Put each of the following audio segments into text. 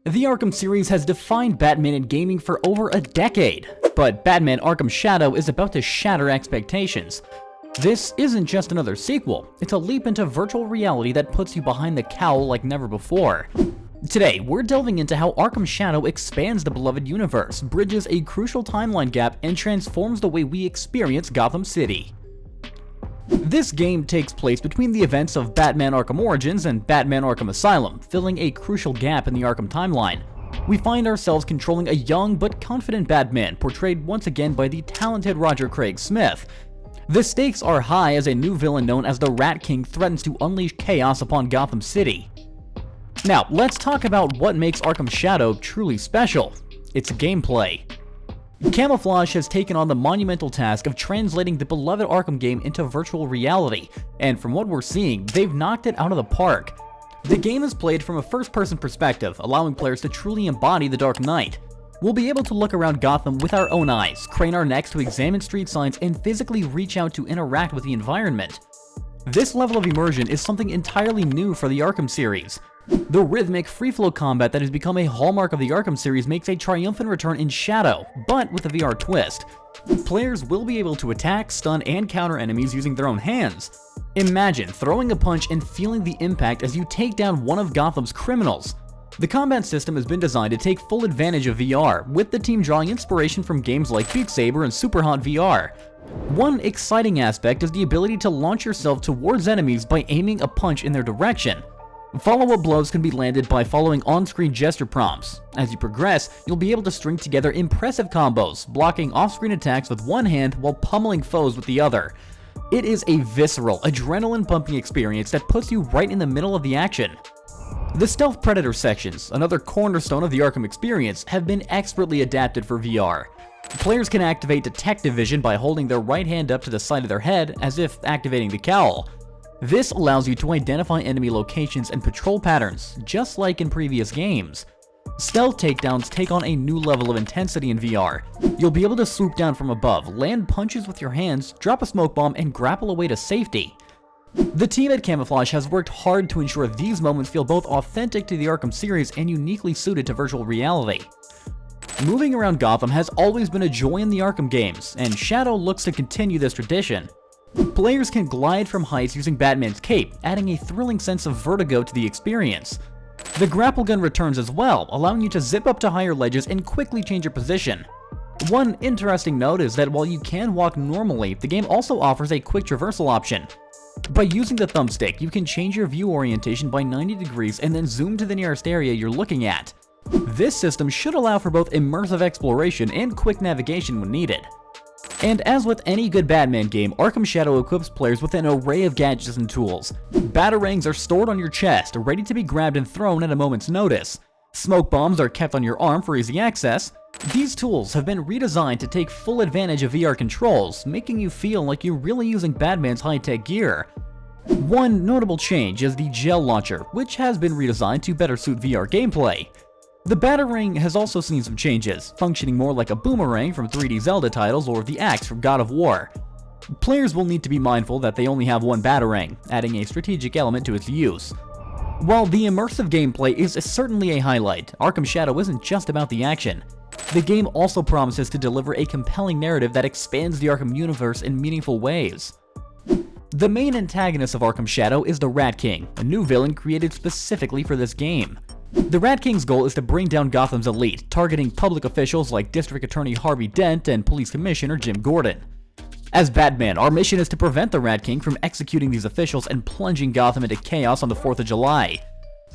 The Arkham series has defined Batman in gaming for over a decade, but Batman Arkham Shadow is about to shatter expectations. This isn't just another sequel, it's a leap into virtual reality that puts you behind the cowl like never before. Today, we're delving into how Arkham Shadow expands the beloved universe, bridges a crucial timeline gap, and transforms the way we experience Gotham City. This game takes place between the events of Batman Arkham Origins and Batman Arkham Asylum, filling a crucial gap in the Arkham timeline. We find ourselves controlling a young but confident Batman, portrayed once again by the talented Roger Craig Smith. The stakes are high as a new villain known as the Rat King threatens to unleash chaos upon Gotham City. Now, let's talk about what makes Arkham Shadow truly special: its gameplay. Camouflaj has taken on the monumental task of translating the beloved Arkham game into virtual reality, and from what we're seeing, they've knocked it out of the park. The game is played from a first-person perspective, allowing players to truly embody the Dark Knight. We'll be able to look around Gotham with our own eyes, crane our necks to examine street signs, and physically reach out to interact with the environment. This level of immersion is something entirely new for the Arkham series. The rhythmic, free-flow combat that has become a hallmark of the Arkham series makes a triumphant return in Shadow, but with a VR twist. Players will be able to attack, stun, and counter enemies using their own hands. Imagine throwing a punch and feeling the impact as you take down one of Gotham's criminals. The combat system has been designed to take full advantage of VR, with the team drawing inspiration from games like Saber and Superhot VR. One exciting aspect is the ability to launch yourself towards enemies by aiming a punch in their direction. Follow-up blows can be landed by following on-screen gesture prompts. As you progress, you'll be able to string together impressive combos, blocking off-screen attacks with one hand while pummeling foes with the other. It is a visceral, adrenaline-pumping experience that puts you right in the middle of the action. The Stealth Predator sections, another cornerstone of the Arkham experience, have been expertly adapted for VR. Players can activate detective vision by holding their right hand up to the side of their head as if activating the cowl. This allows you to identify enemy locations and patrol patterns, just like in previous games. Stealth takedowns take on a new level of intensity in VR. You'll be able to swoop down from above, land punches with your hands, drop a smoke bomb, and grapple away to safety. The team at Camouflaj has worked hard to ensure these moments feel both authentic to the Arkham series and uniquely suited to virtual reality. Moving around Gotham has always been a joy in the Arkham games, and Shadow looks to continue this tradition. Players can glide from heights using Batman's cape, adding a thrilling sense of vertigo to the experience. The grapple gun returns as well, allowing you to zip up to higher ledges and quickly change your position. One interesting note is that while you can walk normally, the game also offers a quick traversal option. By using the thumbstick, you can change your view orientation by 90 degrees and then zoom to the nearest area you're looking at. This system should allow for both immersive exploration and quick navigation when needed. And as with any good Batman game, Arkham Shadow equips players with an array of gadgets and tools. Batarangs are stored on your chest, ready to be grabbed and thrown at a moment's notice. Smoke bombs are kept on your arm for easy access. These tools have been redesigned to take full advantage of VR controls, making you feel like you're really using Batman's high-tech gear. One notable change is the gel launcher, which has been redesigned to better suit VR gameplay. The Batarang has also seen some changes, functioning more like a boomerang from 3D Zelda titles or the axe from God of War. Players will need to be mindful that they only have one Batarang, adding a strategic element to its use. While the immersive gameplay is certainly a highlight, Arkham Shadow isn't just about the action. The game also promises to deliver a compelling narrative that expands the Arkham universe in meaningful ways. The main antagonist of Arkham Shadow is the Rat King, a new villain created specifically for this game. The Rat King's goal is to bring down Gotham's elite, targeting public officials like District Attorney Harvey Dent and Police Commissioner Jim Gordon. As Batman, our mission is to prevent the Rat King from executing these officials and plunging Gotham into chaos on the 4th of July.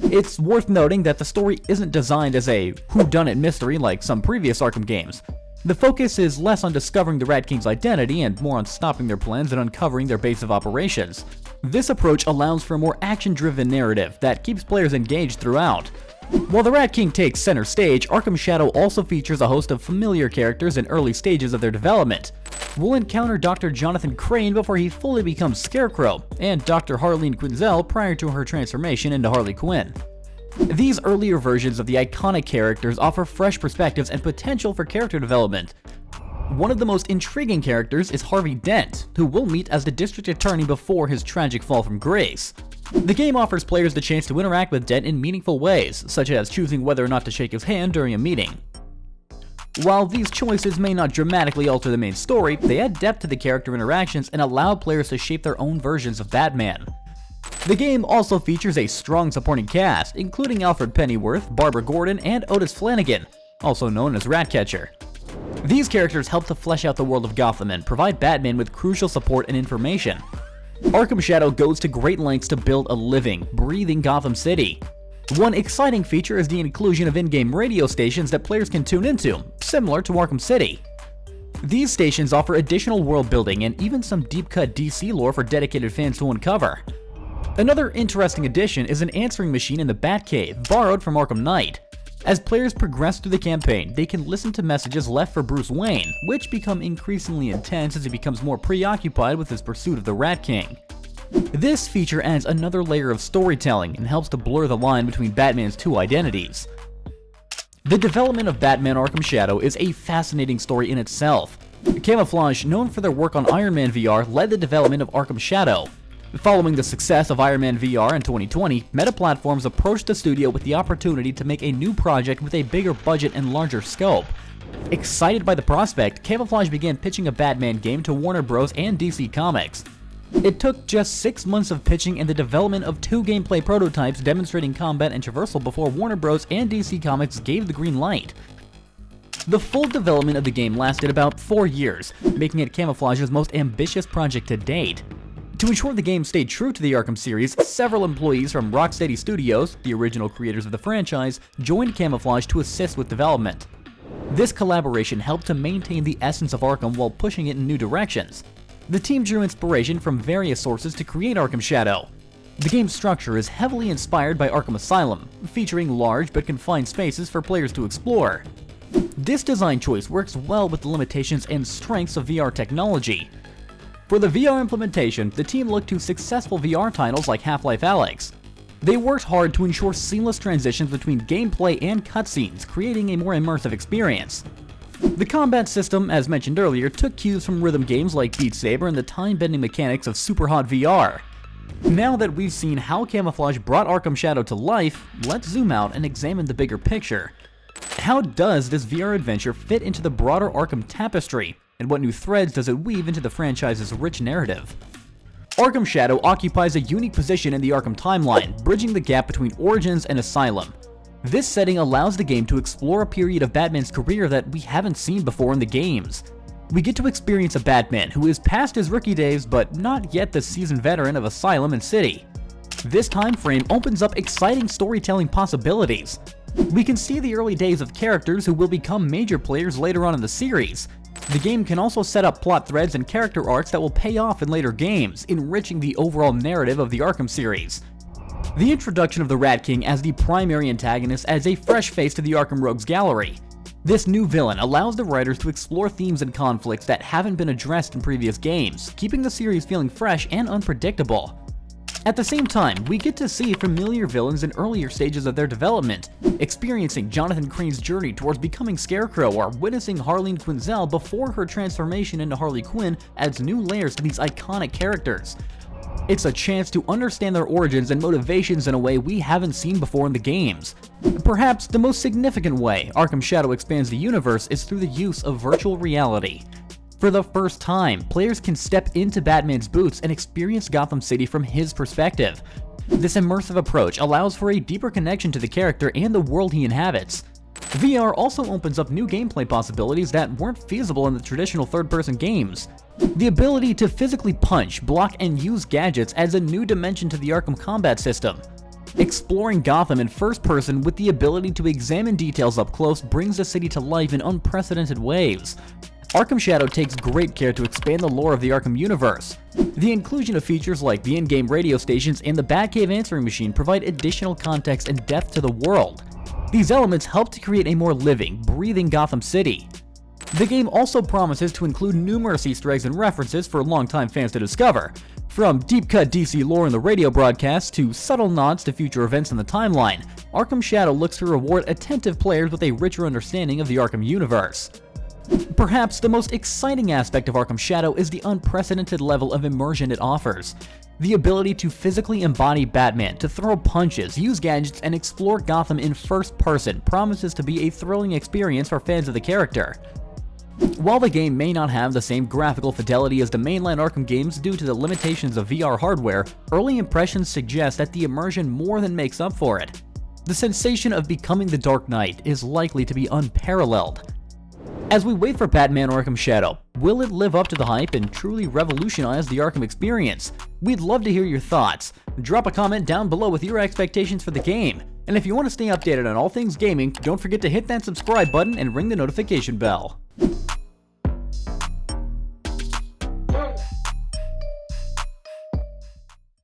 It's worth noting that the story isn't designed as a whodunit mystery like some previous Arkham games. The focus is less on discovering the Rat King's identity and more on stopping their plans and uncovering their base of operations. This approach allows for a more action-driven narrative that keeps players engaged throughout. While the Rat King takes center stage, Arkham Shadow also features a host of familiar characters in early stages of their development. We'll encounter Dr. Jonathan Crane before he fully becomes Scarecrow, and Dr. Harleen Quinzel prior to her transformation into Harley Quinn. These earlier versions of the iconic characters offer fresh perspectives and potential for character development. One of the most intriguing characters is Harvey Dent, who we'll meet as the District Attorney before his tragic fall from grace. The game offers players the chance to interact with Dent in meaningful ways, such as choosing whether or not to shake his hand during a meeting. While these choices may not dramatically alter the main story, they add depth to the character interactions and allow players to shape their own versions of Batman. The game also features a strong supporting cast, including Alfred Pennyworth, Barbara Gordon, and Otis Flanagan, also known as Ratcatcher. These characters help to flesh out the world of Gotham and provide Batman with crucial support and information. Arkham Shadow goes to great lengths to build a living, breathing Gotham City. One exciting feature is the inclusion of in-game radio stations that players can tune into, similar to Arkham City. These stations offer additional world building and even some deep-cut DC lore for dedicated fans to uncover. Another interesting addition is an answering machine in the Batcave, borrowed from Arkham Knight. As players progress through the campaign, they can listen to messages left for Bruce Wayne, which become increasingly intense as he becomes more preoccupied with his pursuit of the Rat King. This feature adds another layer of storytelling and helps to blur the line between Batman's two identities. The development of Batman Arkham Shadow is a fascinating story in itself. Camouflaj, known for their work on Iron Man VR, led the development of Arkham Shadow. Following the success of Iron Man VR in 2020, Meta Platforms approached the studio with the opportunity to make a new project with a bigger budget and larger scope. Excited by the prospect, Camouflaj began pitching a Batman game to Warner Bros. And DC Comics. It took just 6 months of pitching and the development of 2 gameplay prototypes demonstrating combat and traversal before Warner Bros. And DC Comics gave the green light. The full development of the game lasted about 4 years, making it Camouflaj's most ambitious project to date. To ensure the game stayed true to the Arkham series, several employees from Rocksteady Studios, the original creators of the franchise, joined Camouflaj to assist with development. This collaboration helped to maintain the essence of Arkham while pushing it in new directions. The team drew inspiration from various sources to create Arkham Shadow. The game's structure is heavily inspired by Arkham Asylum, featuring large but confined spaces for players to explore. This design choice works well with the limitations and strengths of VR technology. For the VR implementation, the team looked to successful VR titles like Half-Life Alyx. They worked hard to ensure seamless transitions between gameplay and cutscenes, creating a more immersive experience. The combat system, as mentioned earlier, took cues from rhythm games like Beat Saber and the time-bending mechanics of Superhot VR. Now that we've seen how Camouflaj brought Arkham Shadow to life, let's zoom out and examine the bigger picture. How does this VR adventure fit into the broader Arkham tapestry? And what new threads does it weave into the franchise's rich narrative? Arkham Shadow occupies a unique position in the Arkham timeline, bridging the gap between Origins and Asylum. This setting allows the game to explore a period of Batman's career that we haven't seen before in the games. We get to experience a Batman who is past his rookie days but not yet the seasoned veteran of Asylum and City. This time frame opens up exciting storytelling possibilities. We can see the early days of characters who will become major players later on in the series. The game can also set up plot threads and character arcs that will pay off in later games, enriching the overall narrative of the Arkham series. The introduction of the Rat King as the primary antagonist adds a fresh face to the Arkham Rogues gallery. This new villain allows the writers to explore themes and conflicts that haven't been addressed in previous games, keeping the series feeling fresh and unpredictable. At the same time, we get to see familiar villains in earlier stages of their development, experiencing Jonathan Crane's journey towards becoming Scarecrow or witnessing Harleen Quinzel before her transformation into Harley Quinn adds new layers to these iconic characters. It's a chance to understand their origins and motivations in a way we haven't seen before in the games. Perhaps the most significant way Arkham Shadow expands the universe is through the use of virtual reality. For the first time, players can step into Batman's boots and experience Gotham City from his perspective. This immersive approach allows for a deeper connection to the character and the world he inhabits. VR also opens up new gameplay possibilities that weren't feasible in the traditional third-person games. The ability to physically punch, block, and use gadgets adds a new dimension to the Arkham combat system. Exploring Gotham in first person with the ability to examine details up close brings the city to life in unprecedented ways. Arkham Shadow takes great care to expand the lore of the Arkham Universe. The inclusion of features like the in-game radio stations and the Batcave answering machine provide additional context and depth to the world. These elements help to create a more living, breathing Gotham City. The game also promises to include numerous Easter eggs and references for longtime fans to discover, from deep-cut DC lore in the radio broadcasts to subtle nods to future events in the timeline. Arkham Shadow looks to reward attentive players with a richer understanding of the Arkham Universe. Perhaps the most exciting aspect of Arkham Shadow is the unprecedented level of immersion it offers. The ability to physically embody Batman, to throw punches, use gadgets, and explore Gotham in first person promises to be a thrilling experience for fans of the character. While the game may not have the same graphical fidelity as the mainline Arkham games due to the limitations of VR hardware, early impressions suggest that the immersion more than makes up for it. The sensation of becoming the Dark Knight is likely to be unparalleled. As we wait for Batman Arkham Shadow, will it live up to the hype and truly revolutionize the Arkham experience? We'd love to hear your thoughts. Drop a comment down below with your expectations for the game. And if you want to stay updated on all things gaming, don't forget to hit that subscribe button and ring the notification bell.